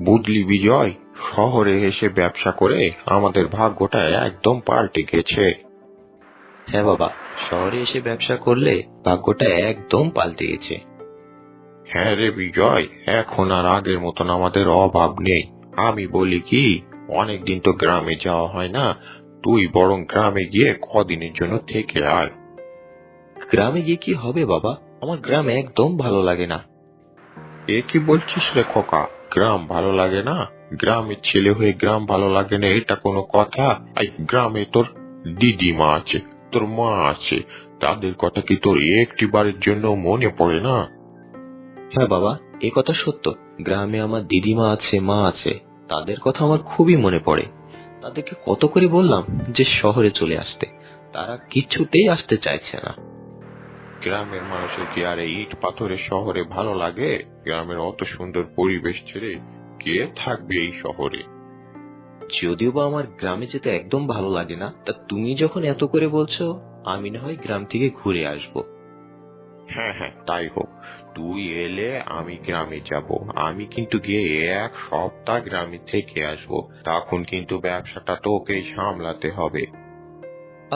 বুঝলি বিজয়, শহরে এসে ব্যবসা করে আমাদের ভাগ্যটা একদম পাল্টে গেছে। হ্যাঁ বাবা, শহরে এসে ব্যবসা করলে ভাগ্যটা একদম পাল্টে গেছে। হ্যাঁ রে বিজয়, এখন আর আগের মতন আমাদের অভাব নেই। আমি বলি কি, অনেকদিন তো গ্রামে যাওয়া হয় না, তুই বরং গ্রামে গিয়ে কদিনের জন্য থেকে আয়। গ্রামে গিয়ে কি হবে বাবা? আমার গ্রাম একদম ভালো লাগে না। এ কি বলছিস রে খোকা? গ্রাম ভালো লাগে না? গ্রামের ছেলে হয়ে গ্রাম ভালো লাগে না, এটা কোনো কথা? এই গ্রামে তোর দিদিমা আছে, তোর মা আছে, তাদের কথা কি তোর একটি বারের জন্য মনে পড়ে না? হ্যাঁ বাবা, এ কথা সত্য। গ্রামে আমার দিদিমা আছে, মা আছে, তাদের কথা আমার খুবই মনে পড়ে। তাদেরকে কত করে বললাম যে শহরে চলে আসতে, তারা কিছুতেই আসতে চাইছে না। গ্রামের মানুষের কি আর এই ইট পাথরের শহরে ভালো লাগে? গ্রামের অত সুন্দর পরিবেশ ছেড়ে কে থাকবে এই শহরে? যদিও বা আমার গ্রামে যেতে একদম ভালো লাগে না, তা তুমি যখন এত করে বলছো, আমি না হয় গ্রাম থেকে ঘুরে আসবো। হ্যাঁ হ্যাঁ, তাই হোক। তুই এলে আমি গ্রামে যাব। আমি কিন্তু গিয়ে 1 সপ্তাহ গ্রামে থেকে আসবো। তখন কিন্তু ব্যবসাটা তোকেই সামলাতে হবে।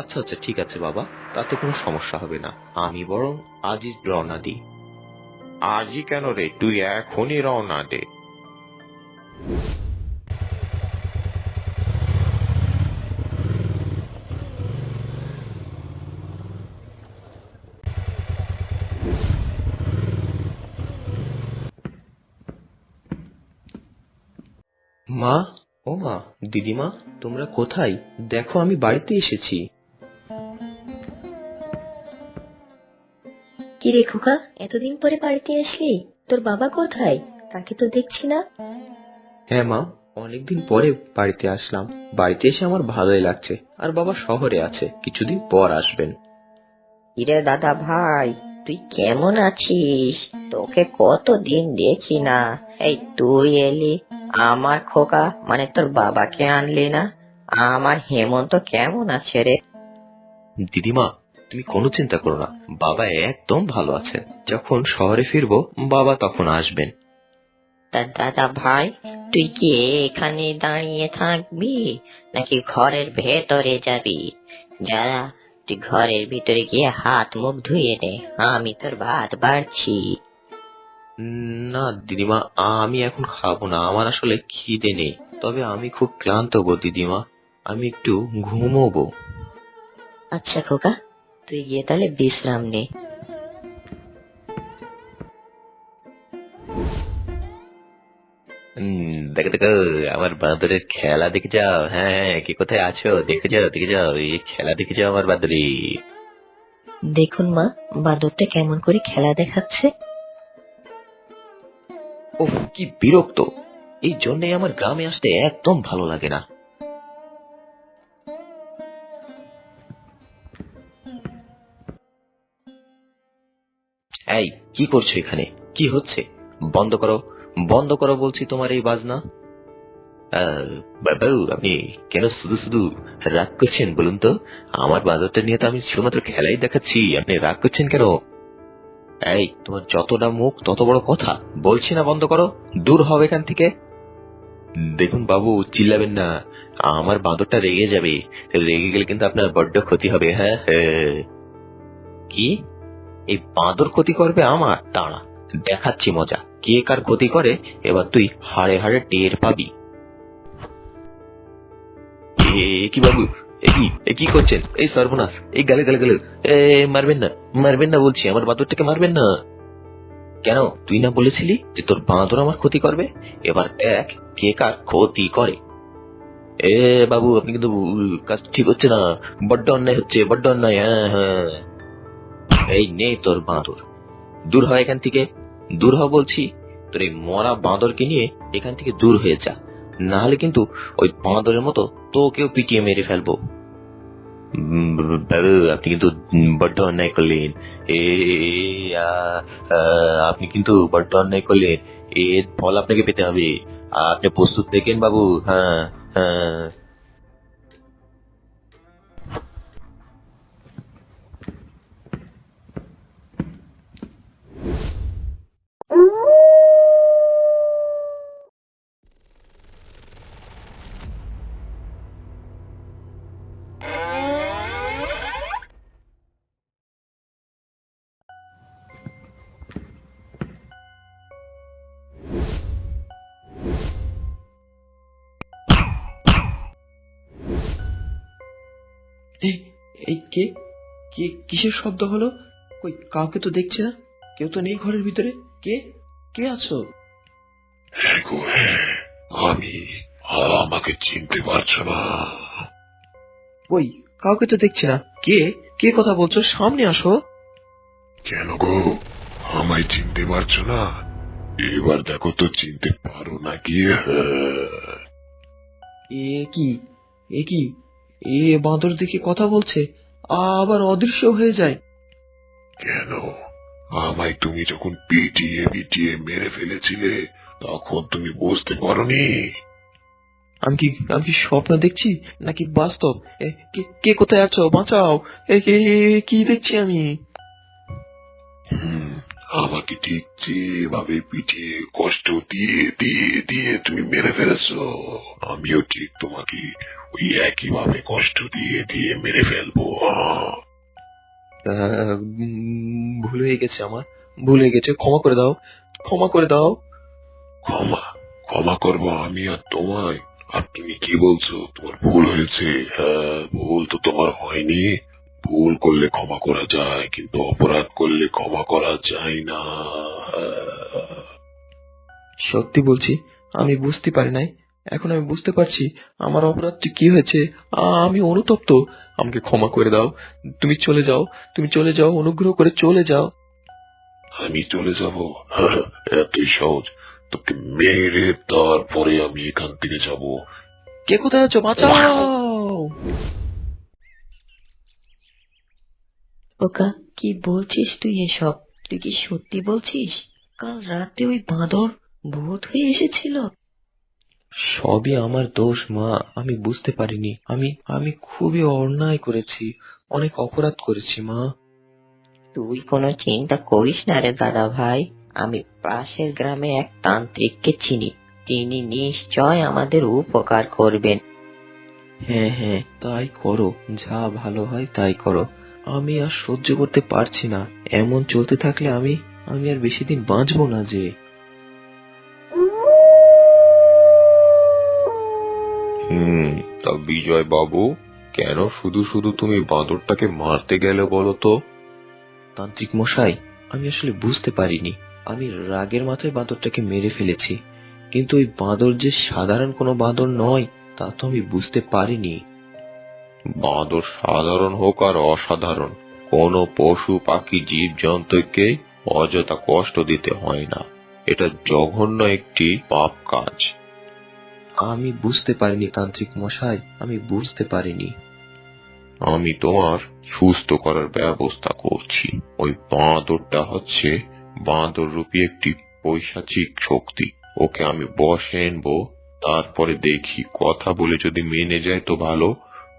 আচ্ছা আচ্ছা, ঠিক আছে বাবা, তাতে কোনো সমস্যা হবে না। আমি বরং আজই রওনা দিই। আজই কেন রে, তুই এখনই রওনা দে। মা, ও মা, দিদিমা, তোমরা কোথায়? দেখো আমি বাড়িতে এসেছি। কি রে খোকা, এতদিন পরে বাড়িতে আসলি? তোর বাবা কোথায়? তাকে তো দেখছি না। হ্যাঁ মা, অনেকদিন পরে বাড়িতে আসলাম। বাড়িতে এসে আমার ভালোই লাগছে। আর বাবা শহরে আছে, কিছুদিন পর আসবেন। কিরে দাদা ভাই, তুই কেমন আছিস? তোকে কতদিন দেখি না। এই তুই এলি, আমার খোকা মানে তোর বাবাকে আনলি না? আমার হেমন্ত কেমন আছে রে? দিদিমা, তুমি কোনো চিন্তা করো না, বাবা একদম ভালো আছে। যখন শহরে ফিরবো, বাবা তখন আসবেন। তা দাদা ভাই, তুই কি এখানে দাঁড়িয়ে থাকবি নাকি ঘরের ভেতরে যাবি? যারা, তুই ঘরের ভিতরে গিয়ে হাত মুখ ধুয়ে নে, আমি তোর ভাত বাড়ছি। না দিদিমা, আমি এখন খাবো না, আমার আসলে খিদে নেই। তবে আমি খুব ক্লান্ত গো দিদিমা, আমি একটু ঘুমোবো। আচ্ছা খোকা, তুই গিয়ে তাহলে বিশ্রাম নে। দেখো দেখো, আমার বাঁদরের খেলা দেখে যাও। হ্যাঁ হ্যাঁ, কে কোথায় আছো? দেখে যাও দেখে যাও, এই খেলা দেখে যাও আমার বাঁদরি। দেখুন মা, বাঁদরটা কেমন করে খেলা দেখাচ্ছে। উফ, কি বিরক্ত! এই জন্যই আমার গ্রামে আসতে একদম ভালো লাগে না। এই, কি করছো এখানে? কি হচ্ছে? বন্ধ করো, বন্ধ করো বলছি তোমার এই বাজনা। বাবু, আপনি কেন শুধু শুধু রাগ করছেন বলুন তো? আমার বাজারটা নিয়ে তো আমি শুধুমাত্র খেলাই দেখাচ্ছি, আপনি রাগ করছেন কেন? এই, তোমার যতটা মুখ তত বড় কথা। বলছি না বন্ধ করো, দূর হবে এখান থেকে। দেখুন বাবু, চিল্লাবেন না, আমার বাঁদরটা রেগে যাবে। রেগে গেলে কিন্তু আপনার বড্ড ক্ষতি হবে। হ্যাঁ হ্যাঁ। কি? এই বাঁদর ক্ষতি করবে আমার? দাঁড়া, দেখাচ্ছি মজা, কে কার ক্ষতি করে এবার তুই হাড়ে হাড়ে টের পাবি। কি বাবু, এ কি করছেন? এই সর্বনাশ, এই গালে গালে গালে! এ, মারবেন না, মারবেন না বলছি, আমার বাঁদরটাকে মারবেন না। কেন, তুই না বলেছিলি যে তোর বাঁদর আমার ক্ষতি করবে? এবার দেখ কে কার ক্ষতি করে। এ বাবু, আপনি কিন্তু কাজ ঠিক হচ্ছে না, বড্ড অন্যায় হচ্ছে, বড্ড অন্যায়। হ্যাঁ হ্যাঁ। এই নে তোর বাঁদর, দূর হয় এখান থেকে, দূর হ বলছি। তোর এই মরা বাঁদরকে নিয়ে এখান থেকে দূর হয়ে যা, না হলে কিন্তু ওই বাঁদরের মতো তোকেও পিটিয়ে মেরে ফেলবো। বাবু, আপনি কিন্তু বড্ড অন্যায় করলেন। এ আ, আ, আপনি কিন্তু বড্ড অন্যায় করলেন, এর ফল আপনাকে পেতে হবে। আপনি প্রস্তুত দেখেন বাবু। হ্যাঁ হ্যাঁ। এই এই কে কে কিসের শব্দ হলো? কই কাউকে তো দেখছি না, কেউ তো নেই ঘরের ভিতরে। কে কে আছো? আমি, আমাকে চিনতে পারছো না? কই কাউকে তো দেখছি না। কে কে কথা বলছো? সামনে আসো। কেন গো, আমায় চিনতে পারছো না? এবার দেখো তো চিনতে পারো নাকি? এ কি এ কি এ বাঁদর দেখে কথা বলছে, আবার অদৃশ্য হয়ে যায়। কেন, আমায় তুমি যখন পিটিয়ে পিটিয়ে মেরে ফেলেছিলে তখন তুমি বুঝতে পারোনি? আমি কি স্বপ্ন দেখছি নাকি বাস্তব? কে কোথায় আছো? বাঁচাও! কি দেখছি আমি? হুম, আমাকে ঠিক যেভাবে পিটিয়ে কষ্ট দিয়ে দিয়ে দিয়ে তুমি মেরে ফেলেছো, আমিও ঠিক তোমাকে ওই একই ভাবে কষ্ট দিয়ে দিয়ে মেরে ফেলবো। ভুল হয়ে গেছে, আমার ভুল হয়ে গেছে, ক্ষমা করে দাও, ক্ষমা করে দাও। ক্ষমা, ক্ষমা করবো আমি আর তোমায়? আর তুমি কি বলছো তোমার ভুল হয়েছে? হ্যাঁ, ভুল তো তোমার হয়নি। ভুল করলে ক্ষমা করা যায়, কিন্তু অপরাধ করলে ক্ষমা করা যায় না। সত্যি বলছি, আমি বুঝতে পারি নাই। এখন আমি বুঝতে পারছি আমার অপরাধটি কি হয়েছে। আমি অনুতপ্ত। আমাকে ক্ষমা করে দাও। তুমি চলে যাও, তুমি চলে যাও, অনুগ্রহ করে চলে যাও। আমি চলে যাব? এতই সহজ? তোকে মেরে তারপরে আমি এখান থেকে যাব। কে কোথায় আছো? বাঁচাও! ওকা, কি বলছিস তুই এসব? তুই কি সত্যি বলছিস? কাল রাতে ওই বাঁদর ভূত হয়ে এসেছিল? সবই আমার দোষ মা, আমি বুঝতে পারিনি। আমি খুবই অন্যায় করেছি, অনেক অপরাধ করেছি মা। তুই কোনো চিন্তা করিস না রে দাদা ভাই। আমি পাশের গ্রামে এক তান্ত্রিককে চিনি, তিনি নিশ্চয় আমাদের উপকার করবেন। হ্যাঁ হ্যাঁ, তাই করো, যা ভালো হয় তাই করো। আমি আর সহ্য করতে পারছি না, এমন চলতে থাকলে আমি আমি আর বেশি দিন বাঁচবো না যে। হুম, তা বিজয় বাবু, কেন শুধু শুধু তুমি বাঁদরটাকে মারতে গেলে বলো তো? তান্ত্রিক মশাই, আমি আসলে বুঝতে পারিনি, আমি রাগের মাথায় বাঁদরটাকে মেরে ফেলেছি। কিন্তু ওই বাঁদর যে সাধারণ কোনো বাঁদর নয়, তা তো আমি বুঝতে পারিনি। বাঁদর সাধারণ হোক আর অসাধারণ, কোনো পশু পাখি জীব জন্তুকে অযথা কষ্ট দিতে হয় না। এটা জঘন্য একটি পাপ কাজ। আমি বুঝতে পারিনি তান্ত্রিক মশাই, আমি বুঝতে পারিনি। আমি তোমার সুস্থ করার ব্যবস্থা করছি। ওই বাঁদরটা হচ্ছে বাঁদর রূপী একটি পৈশাচিক শক্তি। ওকে আমি বশে আনবো, তারপরে দেখি কথা বলে যদি মেনে যায় তো ভালো,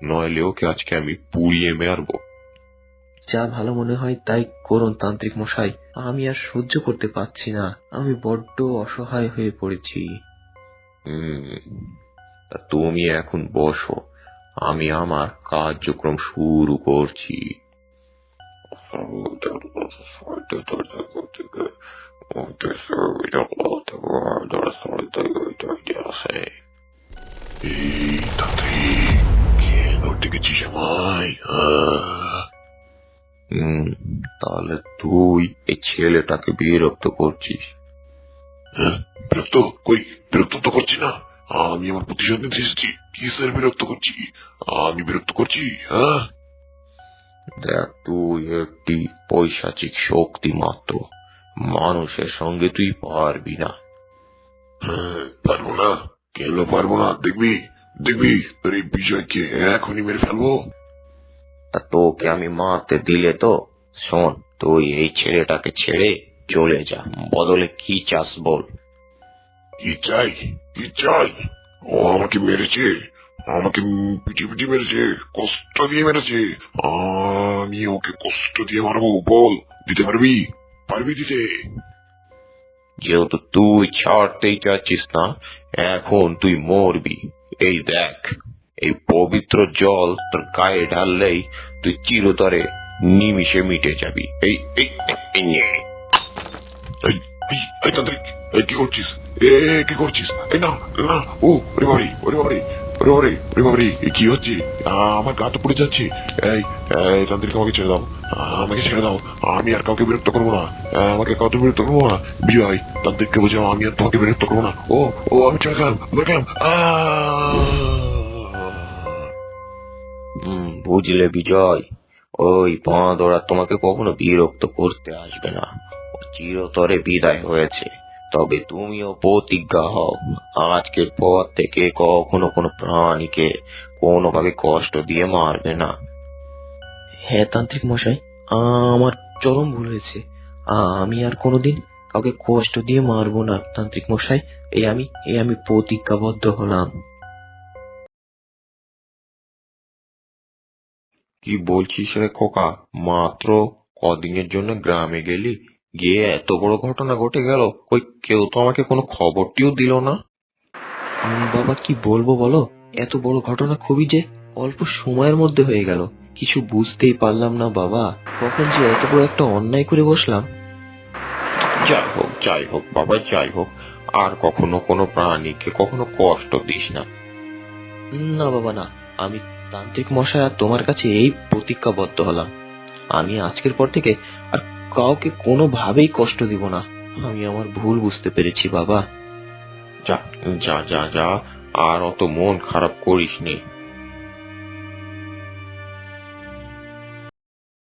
নইলে ওকে আজকে আমি পুড়িয়ে মারবো। যা ভালো মনে হয় তাই করুন তান্ত্রিক মশাই, আমি আর সহ্য করতে পারছি না, আমি বড্ড অসহায় হয়ে পড়েছি। হুম, তা তুমি এখন বসো, আমি আমার কার্যক্রম শুরু করছি। এই তাড়াতাড়ি, কেন ডেকেছিস আমায়? তাহলে তুই এই ছেলেটাকে বিরক্ত করছিস? হ্যাঁ, বিরক্ত কই? বিরক্ত তো করছি না, আমি আমার প্রতিশোধ নিতে এসেছি। কিসের বিরক্ত করছি? আমি বিরক্ত করছি? হ্যাঁ, দেখ, তুই একটি পৈশাচিক শক্তি মাত্র, মানুষের সঙ্গে তুই পারবি না। হ্যাঁ, পারবো না? কেন পারবো না? দেখবি, দেখবি তোর এই বিজয়কে এখনই মেরে ফেলবো। তা তোকে আমি মারতে দিলে তো? শোন, তুই এই ছেলেটাকে ছেড়ে চলে যা, বদলে কি চাস বল? কি চাই? কি চাই? ও আমাকে মেরেছে, আমাকে পিটি পিটি মেরেছে, কষ্ট দিয়ে মেরেছে। আমি ওকে কষ্ট দিয়ে মারবো, বল দিতে পারবি? পারবি দিতে? যেহেতু তুই ছাড়তেই চাচ্ছিস না, এখন তুই মরবি। এই দেখ, এই পবিত্র জল তোর গায়ে ঢাললেই তুই চিরতরে নিমিষে মিটে যাবি। এই এই এই নে। এই এই এই তান্ত্রিক, এই কি করছিস? কি করছিস? এই না না, ও ওরে বাবারে, ওরে বাবারে, ওরে ওরে ওরে বাবারে, এ কি হচ্ছে? আমার গা তো পড়ে যাচ্ছে। এই এই তান্ত্রিক, আমাকে ছেড়ে দাও, আমাকে ছেড়ে দাও। আমি আর কাউকে বিরক্ত করবো না, আমাকে কাউকে বিরক্ত করবো না। বিজয়, তান্ত্রিককে বোঝাও আমি আর তোমাকে বিরক্ত করবো না। ও ও আমি চলে গেলাম, দেখলাম। বুঝলে বিজয়, ওই বাঁদর আর তোমাকে কখনো বিরক্ত করতে আসবে না। ও চিরতরে বিদায় হয়েছে। তবে তুমিও প্রতিজ্ঞা হও, আজকের পর থেকে কখনো কোনো প্রাণীকে কোনোভাবে কষ্ট দিয়ে মারবে না। হ্যাঁ তান্ত্রিক মশাই, আমার চরম ভুল হয়েছে। আমি আর কোনোদিন কাউকে কষ্ট দিয়ে মারবো না তান্ত্রিক মশাই। এই আমি প্রতিজ্ঞাবদ্ধ হলাম। কি বলছিস রে খোকা? মাত্র কদিনের জন্য গ্রামে গেলি, গিয়ে এত বড় ঘটনা ঘটে গেল, কই কেউ তো আমাকে কোনো খবরটিও দিল না। বাবা কি বলবো বলো, এত বড় ঘটনা খুবই যে অল্প সময়ের মধ্যে হয়ে গেল। কিছু বুঝতেই পারলাম না বাবা, কখন যে এত বড় একটা অন্যায় করে বসলাম। যাই হোক বাবা, যাই হোক, আর কখনো কোনো প্রাণীকে কখনো কষ্ট দিস না। না বাবা না, আমি তান্ত্রিক মশাই আর তোমার কাছে এই প্রতিজ্ঞাবদ্ধ হলাম, আমি আজকের পর থেকে আর কাউকে কোনোভাবেই কষ্ট দিব না। আমি আমার ভুল বুঝতে পেরেছি বাবা। যা যা যা যা, আর অত মন খারাপ করিস নে।